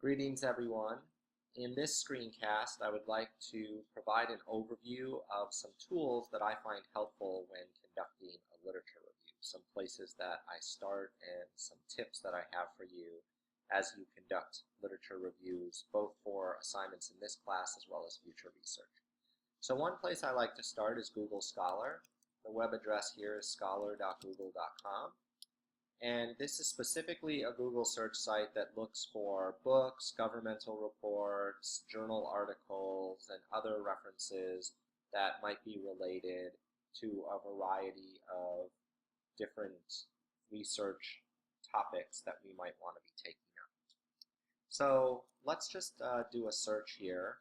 Greetings everyone. In this screencast, I would like to provide an overview of some tools that I find helpful when conducting a literature review, some places that I start and some tips that I have for you as you conduct literature reviews, both for assignments in this class as well as future research. So one place I like to start is Google Scholar. The web address here is scholar.google.com. And this is specifically a Google search site that looks for books, governmental reports, journal articles, and other references that might be related to a variety of different research topics that we might want to be taking up. So let's just do a search here.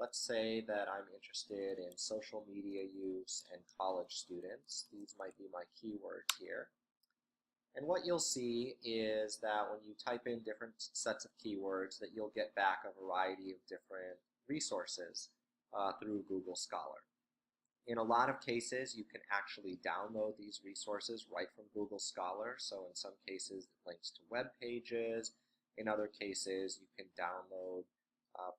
Let's say that I'm interested in social media use and college students. These might be my keywords here. And what you'll see is that when you type in different sets of keywords, that you'll get back a variety of different resources through Google Scholar. In a lot of cases, you can actually download these resources right from Google Scholar. So in some cases, it links to web pages. In other cases, you can download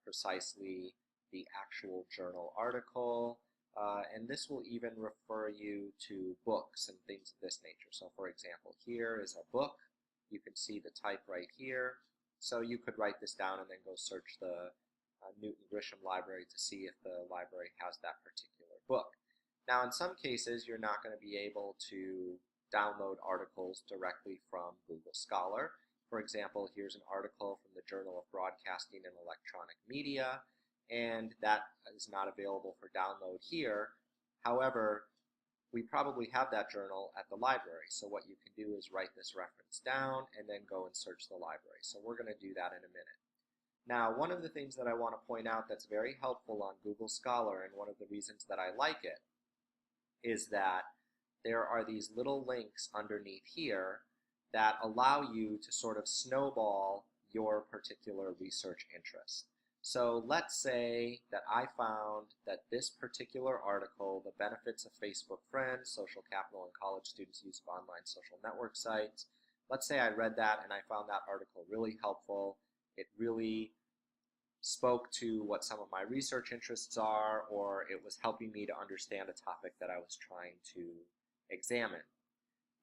precisely the actual journal article. And this will even refer you to books and things of this nature. So for example, here is a book. You can see the type right here. So you could write this down and then go search the Newton Grisham Library to see if the library has that particular book. Now in some cases, you're not going to be able to download articles directly from Google Scholar. For example, here's an article from the Journal of Broadcasting and Electronic Media, and that is not available for download here. However, we probably have that journal at the library. So what you can do is write this reference down and then go and search the library. So we're going to do that in a minute. Now, one of the things that I want to point out that's very helpful on Google Scholar, and one of the reasons that I like it, is that there are these little links underneath here that allow you to sort of snowball your particular research interest. So let's say that I found that this particular article, The Benefits of Facebook Friends, Social Capital and College Students' Use of Online Social Network Sites. Let's say I read that and I found that article really helpful. It really spoke to what some of my research interests are, or it was helping me to understand a topic that I was trying to examine.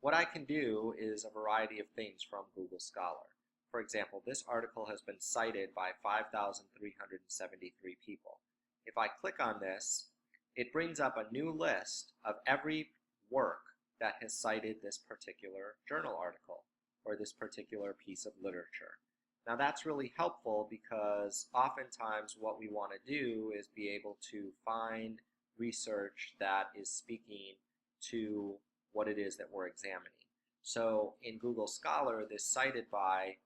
What I can do is a variety of things from Google Scholar. For example, this article has been cited by 5,373 people. If I click on this, it brings up a new list of every work that has cited this particular journal article or this particular piece of literature. Now that's really helpful because oftentimes what we want to do is be able to find research that is speaking to what it is that we're examining. So in Google Scholar, this cited by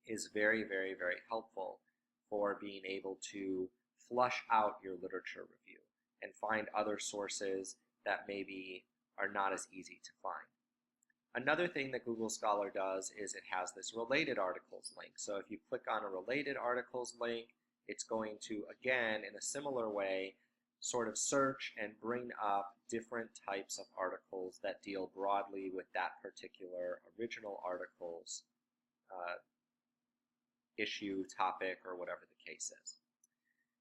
is very, very, very helpful for being able to flush out your literature review and find other sources that maybe are not as easy to find. Another thing that Google Scholar does is it has this related articles link. So if you click on a related articles link, it's going to, again, in a similar way, sort of search and bring up different types of articles that deal broadly with that particular original article's issue, topic, or whatever the case is.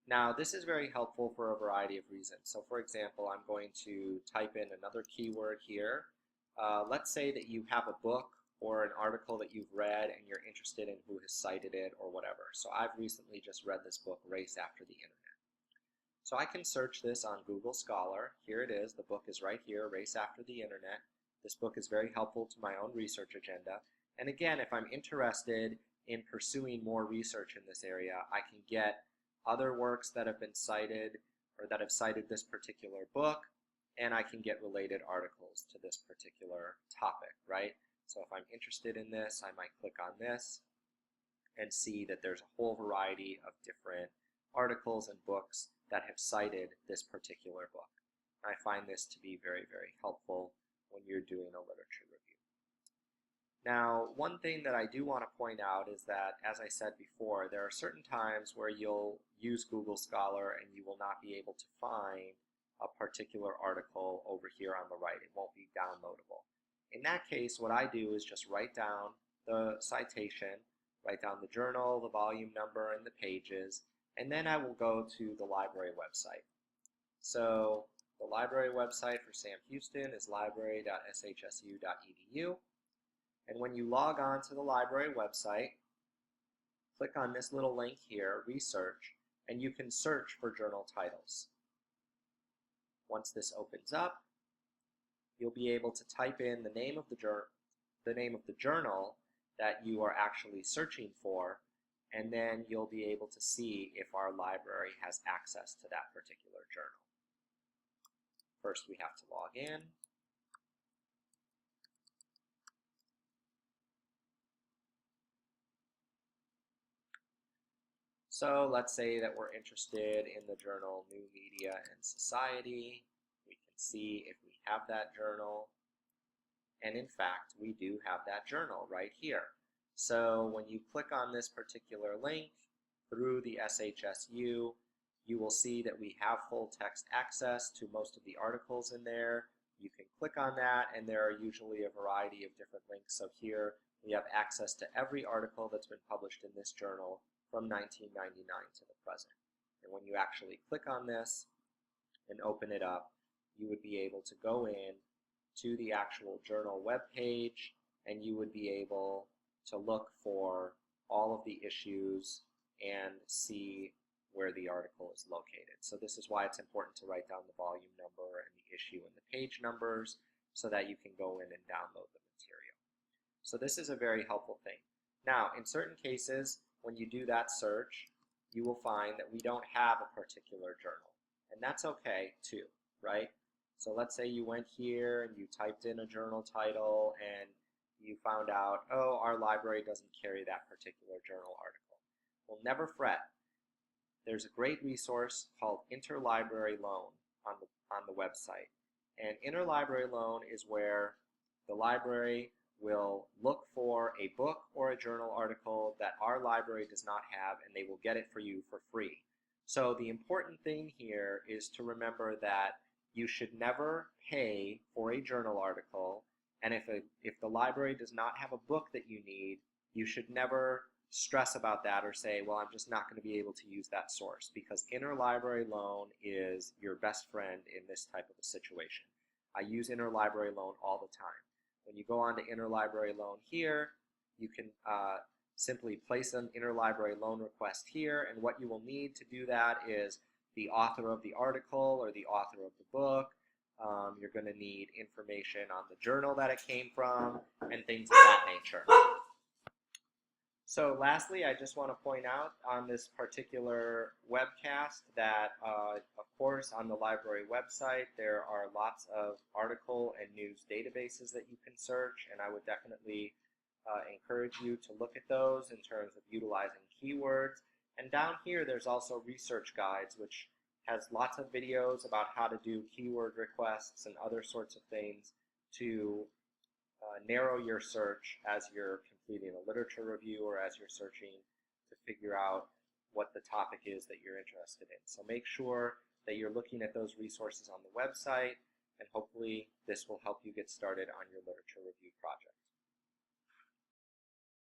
Now, this is very helpful for a variety of reasons. So for example, I'm going to type in another keyword here. Let's say that you have a book or an article that you've read and you're interested in who has cited it or whatever. So I've recently just read this book, Race After the Internet. So I can search this on Google Scholar. Here it is. The book is right here, Race After the Internet. This book is very helpful to my own research agenda. And again, if I'm interested in pursuing more research in this area, I can get other works that have been cited or that have cited this particular book, and I can get related articles to this particular topic, right? So if I'm interested in this, I might click on this and see that there's a whole variety of different articles and books that have cited this particular book. I find this to be very, very helpful when you're doing a literature review. Now, one thing that I do want to point out is that, as I said before, there are certain times where you'll use Google Scholar and you will not be able to find a particular article over here on the right. It won't be downloadable. In that case, what I do is just write down the citation, write down the journal, the volume number, and the pages, and then I will go to the library website. So the library website for Sam Houston is library.shsu.edu. And when you log on to the library website, click on this little link here, Research, and you can search for journal titles. Once this opens up, you'll be able to type in the name of the journal that you are actually searching for, and then you'll be able to see if our library has access to that particular journal. First, we have to log in. So let's say that we're interested in the journal New Media and Society. We can see if we have that journal. And in fact, we do have that journal right here. So when you click on this particular link through the SHSU, you will see that we have full text access to most of the articles in there. You can click on that, and there are usually a variety of different links. So here we have access to every article that's been published in this journal from 1999 to the present. And when you actually click on this and open it up, you would be able to go in to the actual journal web page, and you would be able to look for all of the issues and see where the article is located. So this is why it's important to write down the volume number and the issue and the page numbers so that you can go in and download the material. So this is a very helpful thing. Now, in certain cases, when you do that search, you will find that we don't have a particular journal. And that's okay too, right? So let's say you went here and you typed in a journal title and you found out, oh, our library doesn't carry that particular journal article. Well, never fret. There's a great resource called Interlibrary Loan on the website. And Interlibrary Loan is where the library will look for a book or a journal article that our library does not have, and they will get it for you for free. So the important thing here is to remember that you should never pay for a journal article, and if the library does not have a book that you need, you should never stress about that or say, well, I'm just not going to be able to use that source, because Interlibrary Loan is your best friend in this type of a situation. I use Interlibrary Loan all the time. When you go on to Interlibrary Loan here, you can simply place an Interlibrary Loan request here, and what you will need to do that is the author of the article or the author of the book. You're going to need information on the journal that it came from and things of that nature. So lastly, I just want to point out on this particular webcast that, of course, on the library website, there are lots of article and news databases that you can search, and I would definitely encourage you to look at those in terms of utilizing keywords. And down here, there's also research guides, which has lots of videos about how to do keyword requests and other sorts of things to narrow your search as you're completing a literature review or as you're searching to figure out what the topic is that you're interested in. So make sure that you're looking at those resources on the website, and hopefully this will help you get started on your literature review project.